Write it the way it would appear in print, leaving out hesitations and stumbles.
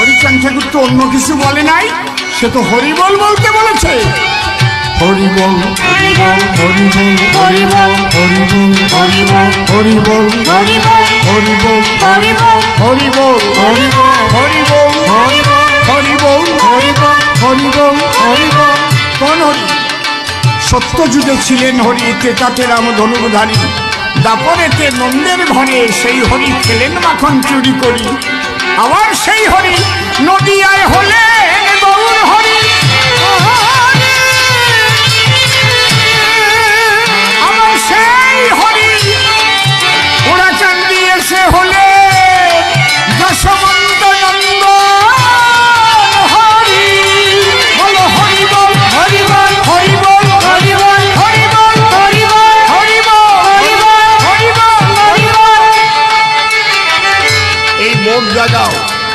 হরিচাঁদ ঠাকুর তো অন্য কিছু বলে নাই, সে তো হরিবল বলতে বলেছে। হরিবল হরিবল হরিবল হরিবল হরিবল হরিবল হরিবল হরিবল হরিবল হরিবল হরিবল হরিবল হরিবল হরিবল। কোন হরি? সত্যযুগে ছিলেন হরি, ত্রেতাতে রাম ধনুধারী, দাপরেতে নন্দের ঘরে সেই হরি খেলেন মাখন চুরি করি। আবার সেই হরি নদী